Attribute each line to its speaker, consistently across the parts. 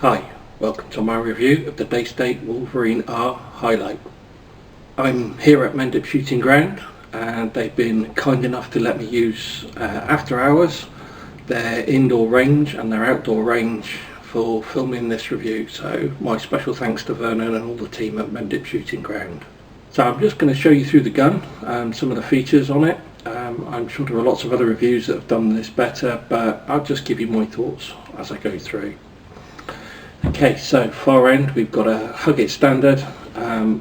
Speaker 1: Hi, welcome to my review of the Daystate Wolverine R Highlight. I'm here at Mendip Shooting Ground and they've been kind enough to let me use after hours their indoor range and their outdoor range for filming this review, so my special thanks to Vernon and all the team at Mendip Shooting Ground. So I'm just going to show you through the gun and some of the features on it. I'm sure there are lots of other reviews that have done this better, but I'll just give you my thoughts as I go through. Okay, so far end we've got a Hug-It standard, to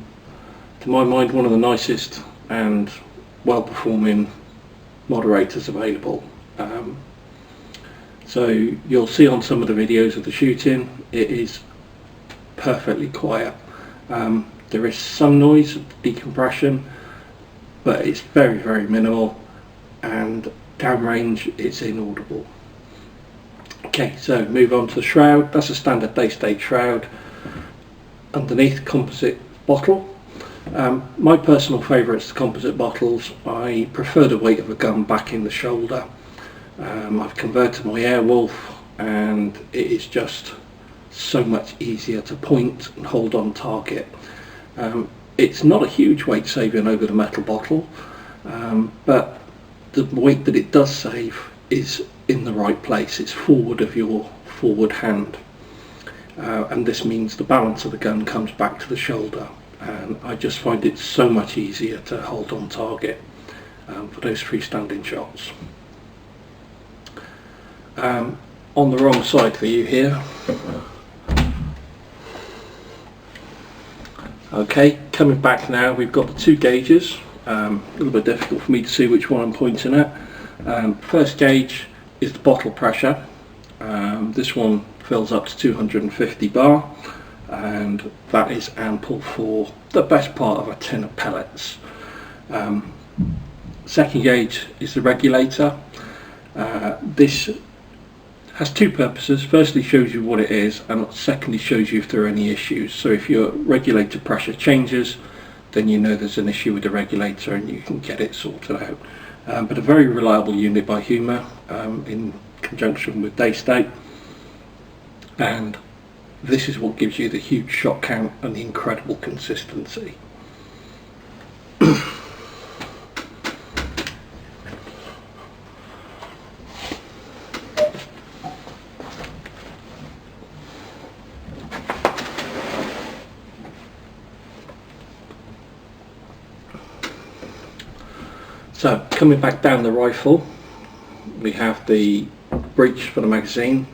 Speaker 1: my mind one of the nicest and well performing moderators available. So you'll see on some of the videos of the shooting it is perfectly quiet. There is some noise, decompression, but it's very minimal, and downrange it's inaudible. Okay, so move on to the shroud. That's a standard Daystate shroud. Underneath, composite bottle. My personal favourite is the composite bottles. I prefer the weight of a gun back in the shoulder. I've converted my Airwolf and it is just so much easier to point and hold on target. It's not a huge weight saving over the metal bottle, but the weight that it does save is in the right place. It's forward of your forward hand, and this means the balance of the gun comes back to the shoulder, and I just find it so much easier to hold on target for those freestanding shots. On the wrong side for you here. Okay, coming back now, we've got the two gauges. A little bit difficult for me to see which one I'm pointing at. First gauge is the bottle pressure. This one fills up to 250 bar, and that is ample for the best part of a tin of pellets. Second gauge is the regulator. This has two purposes. Firstly, shows you what it is, and secondly, shows you if there are any issues. So if your regulator pressure changes, then you know there's an issue with the regulator and you can get it sorted out. But a very reliable unit by Huma in conjunction with Daystate, and this is what gives you the huge shot count and the incredible consistency. So coming back down the rifle, we have the breech for the magazine.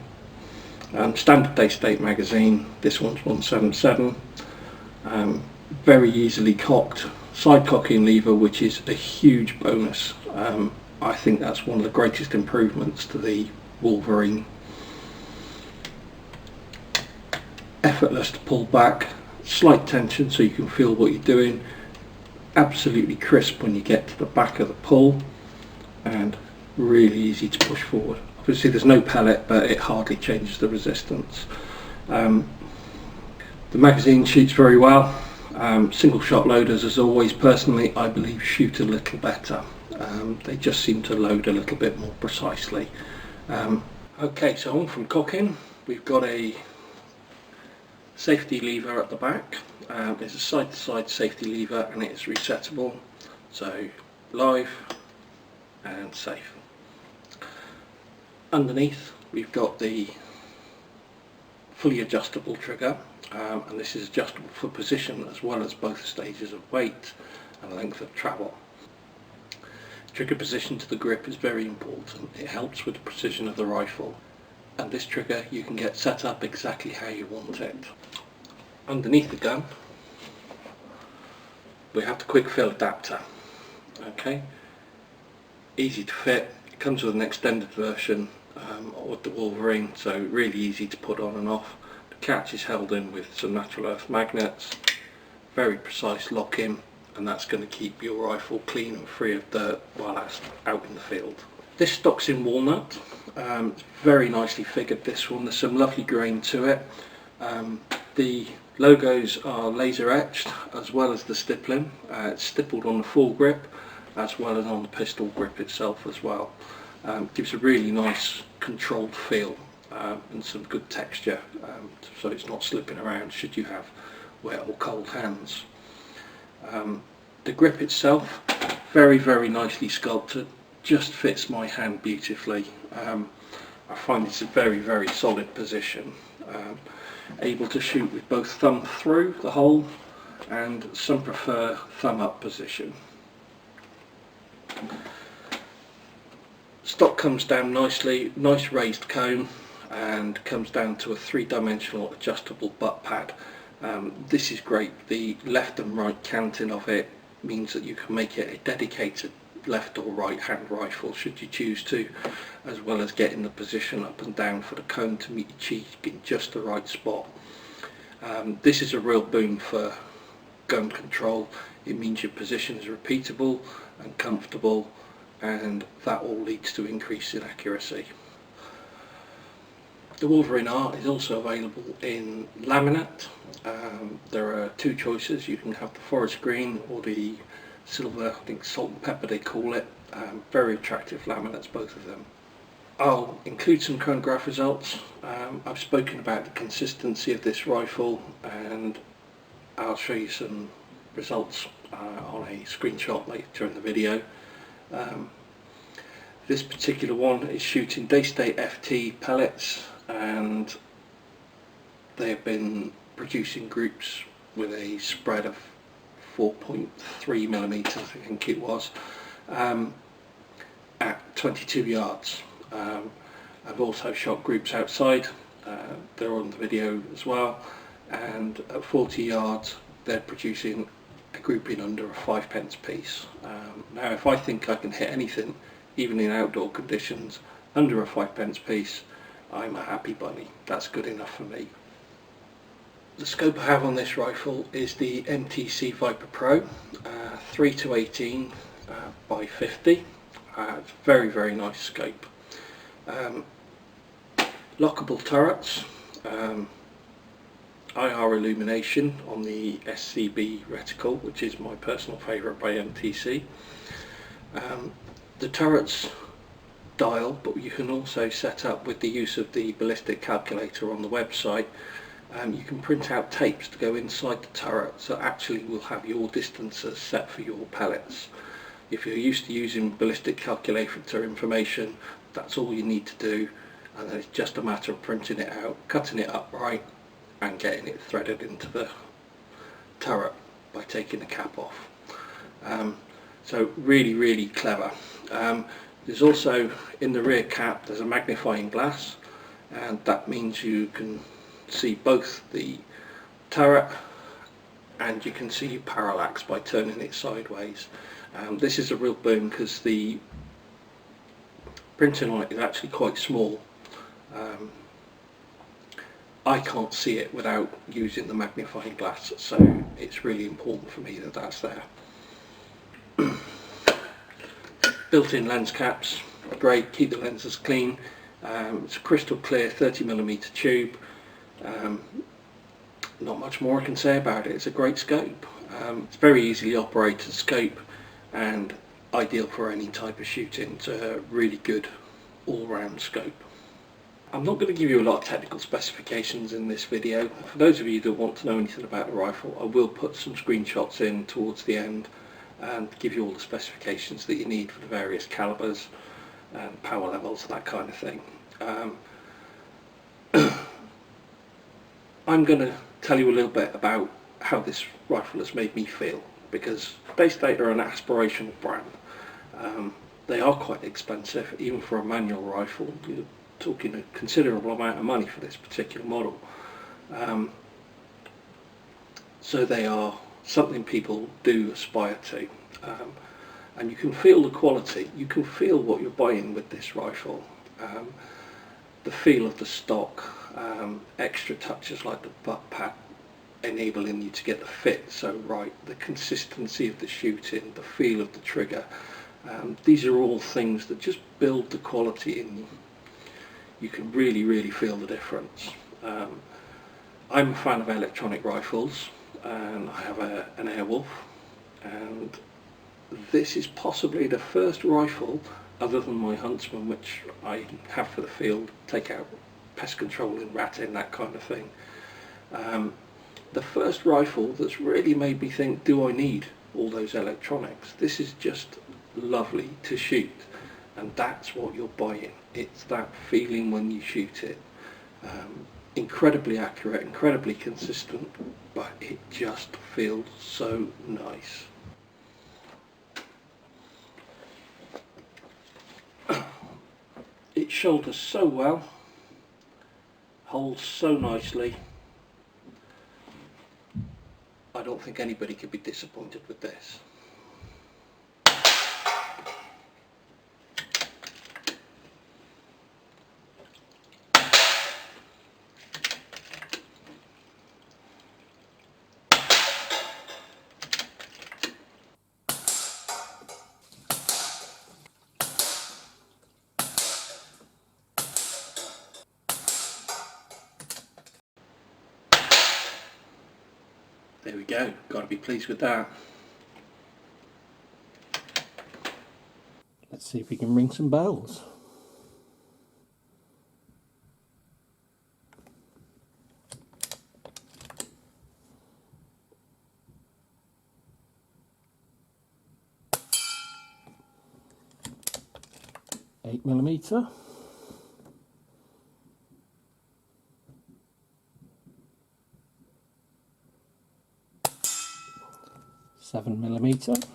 Speaker 1: Standard Daystate magazine, this one's 177. Very easily cocked, side cocking lever, which is a huge bonus. I think that's one of the greatest improvements to the Wolverine. Effortless to pull back, slight tension so you can feel what you're doing. Absolutely crisp when you get to the back of the pull, and really easy to push forward. Obviously there's no pellet, but it hardly changes the resistance. The magazine shoots very well. Single shot loaders, as always, personally I believe shoot a little better. They just seem to load a little bit more precisely. Okay, so on from cocking, we've got a safety lever at the back. It's a side-to-side safety lever and it is resettable, so live and safe. Underneath we've got the fully adjustable trigger, and this is adjustable for position as well as both stages of weight and length of travel. Trigger position to the grip is very important. It helps with the precision of the rifle, and this trigger you can get set up exactly how you want it. Underneath the gun we have the quick fill adapter. Okay, easy to fit. It comes with an extended version of the Wolverine, so really easy to put on and off. The catch is held in with some natural earth magnets, very precise lock in, and that's going to keep your rifle clean and free of dirt while out in the field. This stock's in walnut. It's very nicely figured, this one. There's some lovely grain to it. The logos are laser etched as well as the stippling. It's stippled on the foregrip as well as on the pistol grip itself as well. Gives a really nice controlled feel. and some good texture, so it's not slipping around should you have wet or cold hands. The grip itself, very nicely sculpted, just fits my hand beautifully. I find it's a very solid position. Able to shoot with both thumb through the hole, and some prefer thumb up position. Stock comes down nicely, nice raised cone, and comes down to a 3-dimensional adjustable butt pad. This is great. The left and right canting of it means that you can make it a dedicated left or right hand rifle should you choose to, as well as getting the position up and down for the cone to meet your cheek in just the right spot. This is a real boon for gun control. It means your position is repeatable and comfortable, and that all leads to increase in accuracy. The Wolverine R is also available in laminate. There are 2 choices. You can have the forest green or the silver, I think salt and pepper they call it. Very attractive laminates, both of them. I'll include some chronograph results. I've spoken about the consistency of this rifle, and I'll show you some results on a screenshot later in the video. This particular one is shooting Daystate FT pellets, and they have been producing groups with a spread of 4.3 millimeters, I think it was, at 22 yards. I've also shot groups outside, they're on the video as well, and at 40 yards they're producing a group in under a 5p piece. Now if I think I can hit anything, even in outdoor conditions, under a 5p piece, I'm a happy bunny. That's good enough for me. The scope I have on this rifle is the MTC Viper Pro 3-18 by 50. It's very nice scope. Lockable turrets, IR illumination on the SCB reticle, which is my personal favourite by MTC. The turrets dial, but you can also set up with the use of the ballistic calculator on the website. You can print out tapes to go inside the turret, so actually will have your distances set for your pellets. If you're used to using ballistic calculator information, that's all you need to do, and then it's just a matter of printing it out, cutting it up right, and getting it threaded into the turret by taking the cap off. So really clever. There's also, in the rear cap, there's a magnifying glass, and that means you can see both the turret and you can see your parallax by turning it sideways. This is a real boon because the printing on it is actually quite small. I can't see it without using the magnifying glass, so it's really important for me that that's there. Built-in lens caps, great, keep the lenses clean. It's a crystal clear 30mm tube. Not much more I can say about it. It's a great scope. It's very easily operated scope and ideal for any type of shooting. It's a really good all-round scope. I'm not going to give you a lot of technical specifications in this video. For those of you that want to know anything about the rifle, I will put some screenshots in towards the end and give you all the specifications that you need for the various calibers and power levels and that kind of thing. I'm going to tell you a little bit about how this rifle has made me feel, because Daystate are an aspirational brand. They are quite expensive, even for a manual rifle. You're talking a considerable amount of money for this particular model. So they are something people do aspire to. And you can feel the quality, you can feel what you're buying with this rifle. The feel of the stock, extra touches like the butt pad enabling you to get the fit so right, the consistency of the shooting, the feel of the trigger. These are all things that just build the quality in you. You can really feel the difference. I'm a fan of electronic rifles, and I have an Airwolf, and this is possibly the first rifle, other than my Huntsman, which I have for the field, take out pest controlling, ratting, that kind of thing. The first rifle that's really made me think, do I need all those electronics? This is just lovely to shoot, and that's what you're buying. It's that feeling when you shoot it. Incredibly accurate, incredibly consistent, but it just feels so nice. It shoulders so well, holds so nicely. I don't think anybody could be disappointed with this. There we go, got to be pleased with that. Let's see if we can ring some bells. $8mm. 7mm.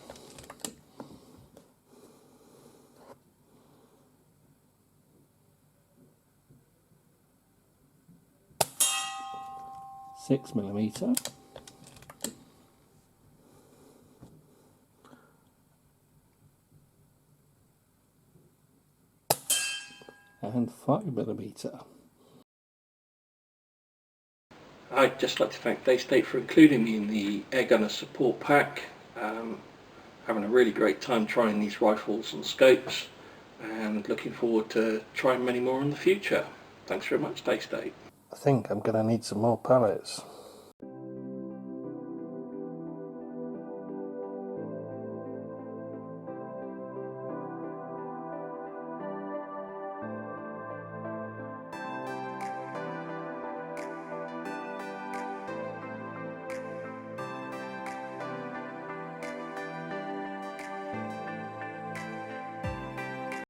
Speaker 1: 6mm. And 5mm. I'd just like to thank Daystate for including me in the Air Gunner support pack. Having a really great time trying these rifles and scopes, and looking forward to trying many more in the future. Thanks very much, Daystate. I think I'm going to need some more pellets.